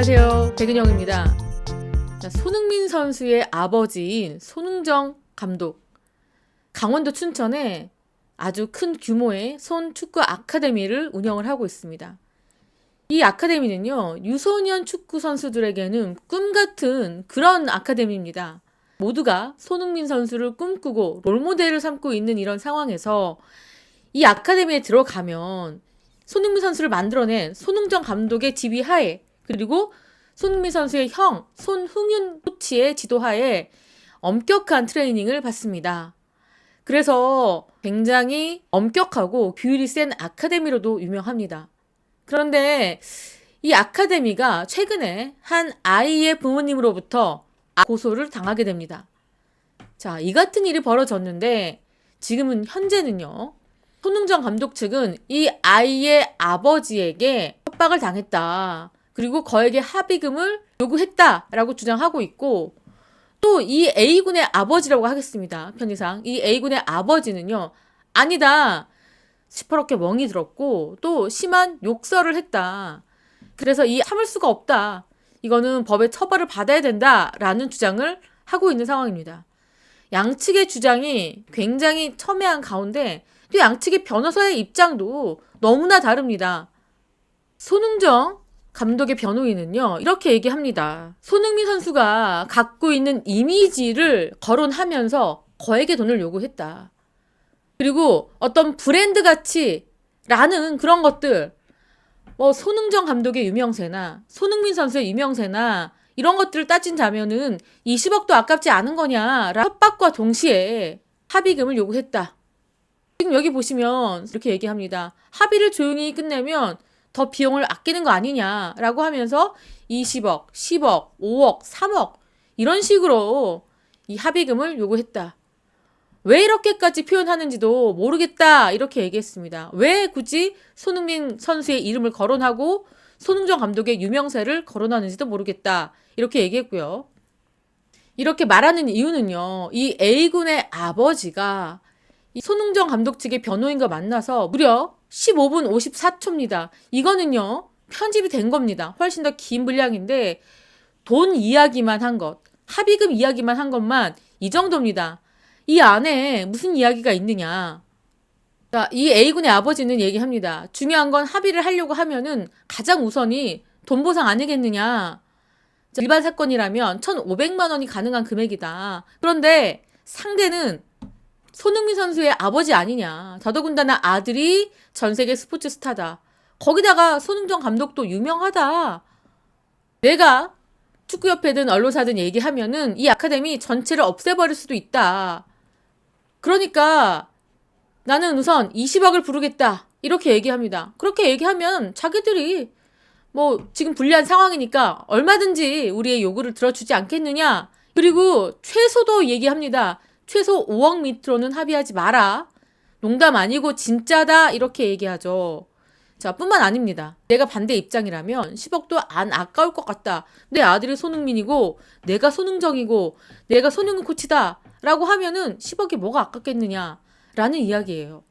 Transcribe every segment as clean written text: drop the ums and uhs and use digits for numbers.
안녕하세요. 백은영입니다. 자, 손흥민 선수의 아버지인 손흥정 감독. 강원도 춘천에 아주 큰 규모의 손축구 아카데미를 운영을 하고 있습니다. 이 아카데미는요, 유소년 축구 선수들에게는 꿈같은 그런 아카데미입니다. 모두가 손흥민 선수를 꿈꾸고 롤모델을 삼고 있는 이런 상황에서 이 아카데미에 들어가면 손흥민 선수를 만들어낸 손흥정 감독의 지휘하에, 그리고 손흥민 선수의 형 손흥윤 코치의 지도하에 엄격한 트레이닝을 받습니다. 그래서 굉장히 엄격하고 규율이 센 아카데미로도 유명합니다. 그런데 이 아카데미가 최근에 한 아이의 부모님으로부터 고소를 당하게 됩니다. 자, 이 같은 일이 벌어졌는데 지금은 현재는요, 손흥정 감독 측은 이 아이의 아버지에게 협박을 당했다. 그리고 거액의 합의금을 요구했다라고 주장하고 있고, 또 이 A군의 아버지라고 하겠습니다. 편의상. 이 A군의 아버지는요, 아니다. 시퍼렇게 멍이 들었고, 또 심한 욕설을 했다. 그래서 이 참을 수가 없다. 이거는 법의 처벌을 받아야 된다라는 주장을 하고 있는 상황입니다. 양측의 주장이 굉장히 첨예한 가운데 또 양측의 변호사의 입장도 너무나 다릅니다. 손흥정 감독의 변호인은요, 이렇게 얘기합니다. 손흥민 선수가 갖고 있는 이미지를 거론하면서 거액의 돈을 요구했다. 그리고 어떤 브랜드 가치라는 그런 것들, 손흥정 감독의 유명세나 손흥민 선수의 유명세나 이런 것들을 따진다면은 20억도 아깝지 않은 거냐라는 협박과 동시에 합의금을 요구했다. 지금 여기 보시면 이렇게 얘기합니다. 합의를 조용히 끝내면 더 비용을 아끼는 거 아니냐라고 하면서 20억, 10억, 5억, 3억 이런 식으로 이 합의금을 요구했다. 왜 이렇게까지 표현하는지도 모르겠다 이렇게 얘기했습니다. 왜 굳이 손흥민 선수의 이름을 거론하고 손흥정 감독의 유명세를 거론하는지도 모르겠다 이렇게 얘기했고요. 이렇게 말하는 이유는요, 이 A군의 아버지가 이 손흥정 감독 측의 변호인과 만나서 무려 15분 54초입니다. 이거는요, 편집이 된 겁니다. 훨씬 더 긴 분량인데 돈 이야기만 한 것, 합의금 이야기만 한 것만 이 정도입니다. 이 안에 무슨 이야기가 있느냐. 자, 이 A군의 아버지는 얘기합니다. 중요한 건 합의를 하려고 하면은 가장 우선이 돈 보상 아니겠느냐. 일반 사건이라면 1,500만 원이 가능한 금액이다. 그런데 상대는 손흥민 선수의 아버지 아니냐. 더더군다나 아들이 전 세계 스포츠 스타다. 거기다가 손흥정 감독도 유명하다. 내가 축구협회든 언론사든 얘기하면은 이 아카데미 전체를 없애버릴 수도 있다. 그러니까 나는 우선 20억을 부르겠다. 이렇게 얘기합니다. 그렇게 얘기하면 자기들이 지금 불리한 상황이니까 얼마든지 우리의 요구를 들어주지 않겠느냐. 그리고 최소도 얘기합니다. 최소 5억 밑으로는 합의하지 마라. 농담 아니고 진짜다. 이렇게 얘기하죠. 자, 뿐만 아닙니다. 내가 반대 입장이라면 10억도 안 아까울 것 같다. 내 아들이 손흥민이고 내가 손흥정이고 내가 손흥민 코치다. 라고 하면은 10억이 뭐가 아깝겠느냐. 라는 이야기예요.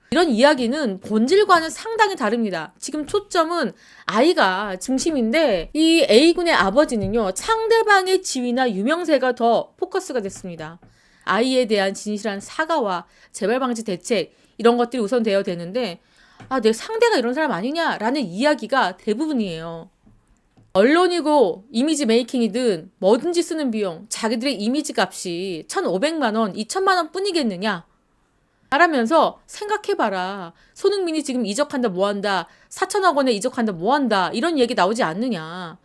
이런 이야기는 본질과는 상당히 다릅니다. 지금 초점은 아이가 중심인데 이 A군의 아버지는요, 상대방의 지위나 유명세가 더 포커스가 됐습니다. 아이에 대한 진실한 사과와 재발방지 대책 이런 것들이 우선되어야 되는데 내 상대가 이런 사람 아니냐라는 이야기가 대부분이에요. 언론이고 이미지 메이킹이든 뭐든지 쓰는 비용, 자기들의 이미지 값이 1,500만 원, 2,000만 원 뿐이겠느냐 말하면서 생각해봐라. 손흥민이 지금 이적한다 뭐한다, 4천억 원에 이적한다 뭐한다 이런 얘기 나오지 않느냐.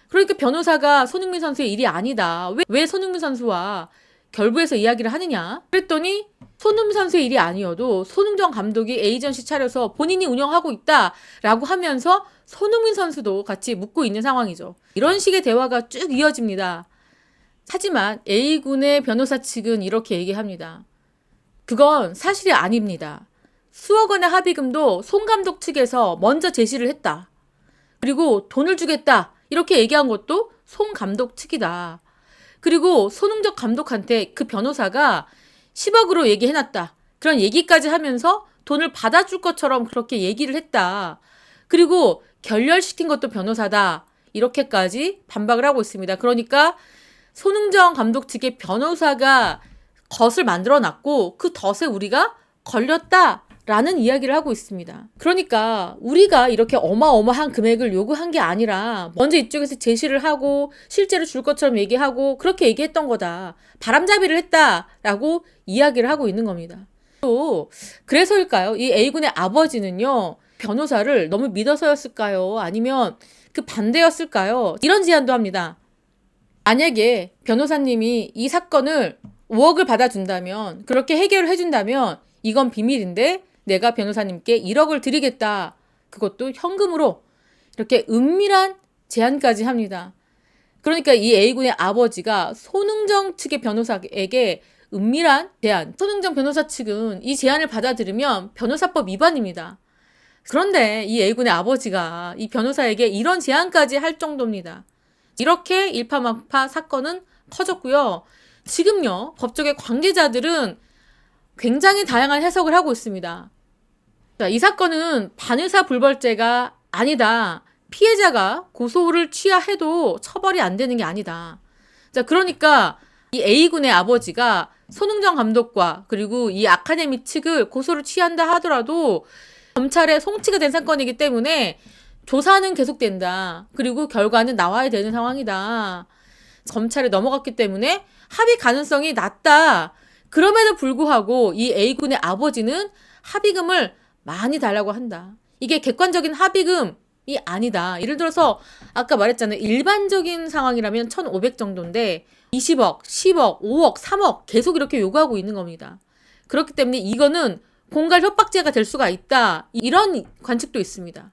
그러니까 변호사가 손흥민 선수의 일이 아니다. 왜 손흥민 선수와 결부해서 이야기를 하느냐? 그랬더니 손흥민 선수의 일이 아니어도 손흥정 감독이 에이전시 차려서 본인이 운영하고 있다라고 하면서 손흥민 선수도 같이 묻고 있는 상황이죠. 이런 식의 대화가 쭉 이어집니다. 하지만 A군의 변호사 측은 이렇게 얘기합니다. 그건 사실이 아닙니다. 수억 원의 합의금도 손 감독 측에서 먼저 제시를 했다. 그리고 돈을 주겠다. 이렇게 얘기한 것도 손 감독 측이다. 그리고 손흥정 감독한테 그 변호사가 10억으로 얘기해놨다. 그런 얘기까지 하면서 돈을 받아줄 것처럼 그렇게 얘기를 했다. 그리고 결렬시킨 것도 변호사다. 이렇게까지 반박을 하고 있습니다. 그러니까 손흥정 감독 측의 변호사가 덫을 만들어 놨고 그 덫에 우리가 걸렸다라는 이야기를 하고 있습니다. 그러니까 우리가 이렇게 어마어마한 금액을 요구한 게 아니라 먼저 이쪽에서 제시를 하고 실제로 줄 것처럼 얘기하고 그렇게 얘기했던 거다. 바람잡이를 했다라고 이야기를 하고 있는 겁니다. 또 그래서일까요? 이 A군의 아버지는요. 변호사를 너무 믿어서였을까요? 아니면 그 반대였을까요? 이런 제안도 합니다. 만약에 변호사님이 이 사건을 5억을 받아준다면, 그렇게 해결을 해준다면 이건 비밀인데 내가 변호사님께 1억을 드리겠다. 그것도 현금으로. 이렇게 은밀한 제안까지 합니다. 그러니까 이 A군의 아버지가 손흥정 측의 변호사에게 은밀한 제안. 손흥정 변호사 측은 이 제안을 받아들이면 변호사법 위반입니다. 그런데 이 A군의 아버지가 이 변호사에게 이런 제안까지 할 정도입니다. 이렇게 일파만파 사건은 커졌고요. 지금요, 법조계 관계자들은 굉장히 다양한 해석을 하고 있습니다. 자, 이 사건은 반의사 불벌죄가 아니다. 피해자가 고소를 취하해도 처벌이 안 되는 게 아니다. 자, 그러니까 이 A군의 아버지가 손흥정 감독과 그리고 이 아카데미 측을 고소를 취한다 하더라도 검찰에 송치가 된 사건이기 때문에 조사는 계속된다. 그리고 결과는 나와야 되는 상황이다. 검찰에 넘어갔기 때문에 합의 가능성이 낮다. 그럼에도 불구하고 이 A군의 아버지는 합의금을 많이 달라고 한다. 이게 객관적인 합의금이 아니다. 예를 들어서 아까 말했잖아요. 일반적인 상황이라면 1,500 정도인데 20억, 10억, 5억, 3억 계속 이렇게 요구하고 있는 겁니다. 그렇기 때문에 이거는 공갈 협박죄가 될 수가 있다. 이런 관측도 있습니다.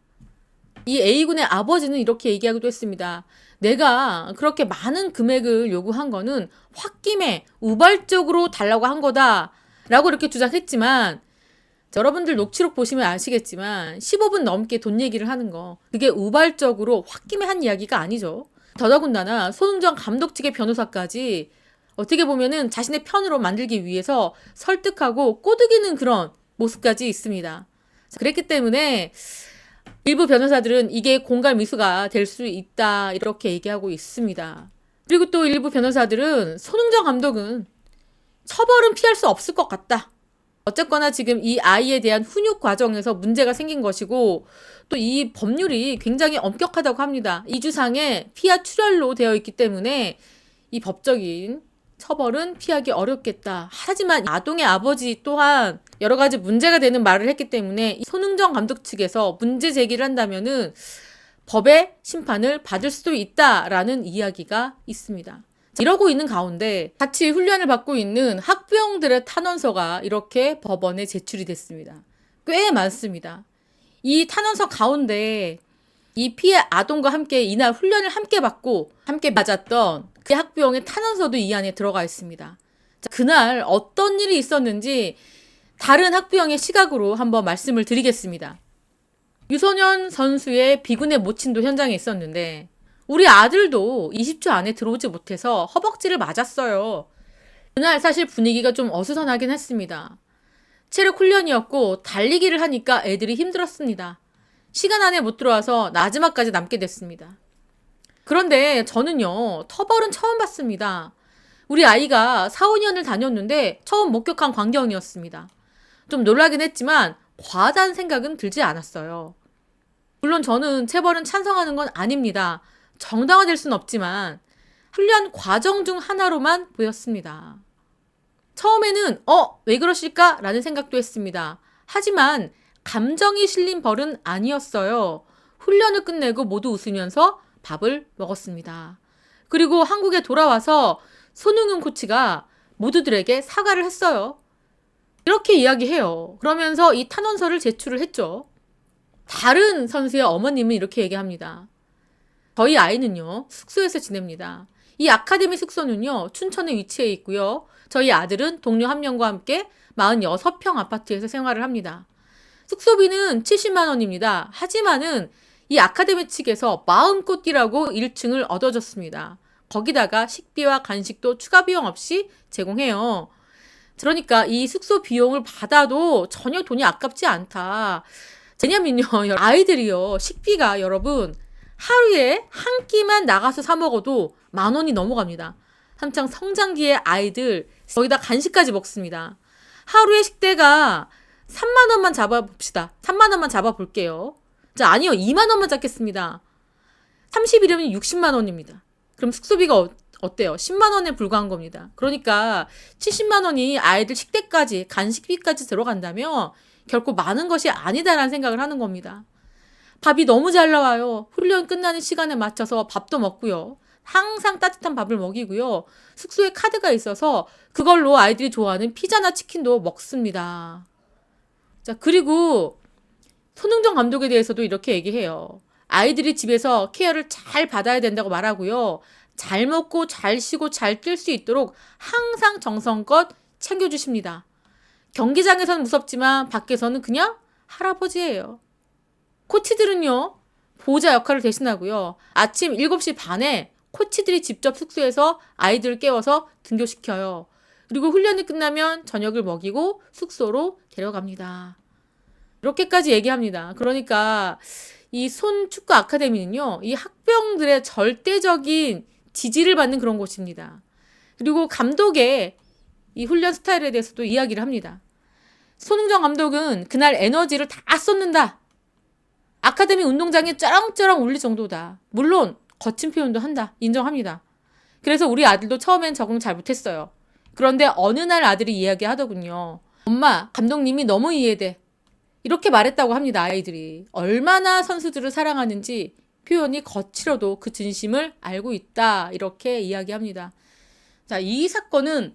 이 A군의 아버지는 이렇게 얘기하기도 했습니다. 내가 그렇게 많은 금액을 요구한 거는 홧김에 우발적으로 달라고 한 거다 라고 이렇게 주장했지만 여러분들 녹취록 보시면 아시겠지만 15분 넘게 돈 얘기를 하는 거 그게 우발적으로 홧김에 한 이야기가 아니죠. 더더군다나 손흥정 감독 측의 변호사까지 어떻게 보면은 자신의 편으로 만들기 위해서 설득하고 꼬드기는 그런 모습까지 있습니다. 그랬기 때문에 일부 변호사들은 이게 공갈 미수가 될 수 있다 이렇게 얘기하고 있습니다. 그리고 또 일부 변호사들은 손흥정 감독은 처벌은 피할 수 없을 것 같다. 어쨌거나 지금 이 아이에 대한 훈육 과정에서 문제가 생긴 것이고 또 이 법률이 굉장히 엄격하다고 합니다. 이주상에 피하 출혈로 되어 있기 때문에 이 법적인 처벌은 피하기 어렵겠다. 하지만 아동의 아버지 또한 여러 가지 문제가 되는 말을 했기 때문에 손흥정 감독 측에서 문제 제기를 한다면은 법의 심판을 받을 수도 있다라는 이야기가 있습니다. 이러고 있는 가운데 같이 훈련을 받고 있는 학부형들의 탄원서가 이렇게 법원에 제출이 됐습니다. 꽤 많습니다. 이 탄원서 가운데 이 피해 아동과 함께 이날 훈련을 함께 받고 함께 맞았던 그 학부형의 탄원서도 이 안에 들어가 있습니다. 자, 그날 어떤 일이 있었는지 다른 학부형의 시각으로 한번 말씀을 드리겠습니다. 유소년 선수의 비군의 모친도 현장에 있었는데 우리 아들도 20초 안에 들어오지 못해서 허벅지를 맞았어요. 그날 사실 분위기가 좀 어수선하긴 했습니다. 체력 훈련이었고 달리기를 하니까 애들이 힘들었습니다. 시간 안에 못 들어와서 마지막까지 남게 됐습니다. 그런데 저는요, 터벌은 처음 봤습니다. 우리 아이가 4, 5년을 다녔는데 처음 목격한 광경이었습니다. 좀 놀라긴 했지만 과하다는 생각은 들지 않았어요. 물론 저는 체벌은 찬성하는 건 아닙니다. 정당화될 순 없지만 훈련 과정 중 하나로만 보였습니다. 처음에는 왜 그러실까? 라는 생각도 했습니다. 하지만 감정이 실린 벌은 아니었어요. 훈련을 끝내고 모두 웃으면서 밥을 먹었습니다. 그리고 한국에 돌아와서 손흥민 코치가 모두들에게 사과를 했어요. 이렇게 이야기해요. 그러면서 이 탄원서를 제출을 했죠. 다른 선수의 어머님은 이렇게 얘기합니다. 저희 아이는요, 숙소에서 지냅니다. 이 아카데미 숙소는요, 춘천에 위치해 있고요. 저희 아들은 동료 한 명과 함께 46평 아파트에서 생활을 합니다. 숙소비는 70만 원입니다. 하지만은 이 아카데미 측에서 마음껏 뛰라고 1층을 얻어줬습니다. 거기다가 식비와 간식도 추가 비용 없이 제공해요. 그러니까 이 숙소 비용을 받아도 전혀 돈이 아깝지 않다. 왜냐면요, 아이들이요, 식비가 여러분 하루에 한 끼만 나가서 사 먹어도 10,000원이 넘어갑니다. 한창 성장기의 아이들 거기다 간식까지 먹습니다. 하루의 식대가 3만 원만 잡아봅시다. 3만 원만 잡아볼게요. 자, 아니요. 2만 원만 잡겠습니다. 30일이면 60만 원입니다. 그럼 숙소비가 어때요? 10만 원에 불과한 겁니다. 그러니까 70만 원이 아이들 식대까지 간식비까지 들어간다면 결코 많은 것이 아니다라는 생각을 하는 겁니다. 밥이 너무 잘 나와요. 훈련 끝나는 시간에 맞춰서 밥도 먹고요. 항상 따뜻한 밥을 먹이고요. 숙소에 카드가 있어서 그걸로 아이들이 좋아하는 피자나 치킨도 먹습니다. 자, 그리고 손흥정 감독에 대해서도 이렇게 얘기해요. 아이들이 집에서 케어를 잘 받아야 된다고 말하고요. 잘 먹고 잘 쉬고 잘 뛸 수 있도록 항상 정성껏 챙겨주십니다. 경기장에서는 무섭지만 밖에서는 그냥 할아버지예요. 코치들은요, 보호자 역할을 대신하고요. 아침 7시 반에 코치들이 직접 숙소에서 아이들을 깨워서 등교시켜요. 그리고 훈련이 끝나면 저녁을 먹이고 숙소로 데려갑니다. 이렇게까지 얘기합니다. 그러니까 이 손축구 아카데미는요, 이 학병들의 절대적인 지지를 받는 그런 곳입니다. 그리고 감독의 이 훈련 스타일에 대해서도 이야기를 합니다. 손흥정 감독은 그날 에너지를 다 쏟는다. 아카데미 운동장에 쩌렁쩌렁 울릴 정도다. 물론 거친 표현도 한다. 인정합니다. 그래서 우리 아들도 처음엔 적응 잘 못했어요. 그런데 어느 날 아들이 이야기하더군요. 엄마, 감독님이 너무 이해돼. 이렇게 말했다고 합니다. 아이들이. 얼마나 선수들을 사랑하는지 표현이 거칠어도 그 진심을 알고 있다. 이렇게 이야기합니다. 자, 이 사건은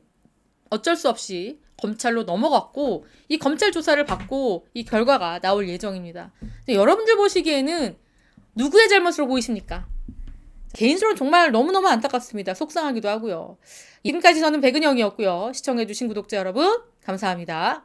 어쩔 수 없이 검찰로 넘어갔고 이 검찰 조사를 받고 이 결과가 나올 예정입니다. 여러분들 보시기에는 누구의 잘못으로 보이십니까? 개인적으로 정말 너무너무 안타깝습니다. 속상하기도 하고요. 지금까지 저는 백은영이었고요. 시청해주신 구독자 여러분 감사합니다.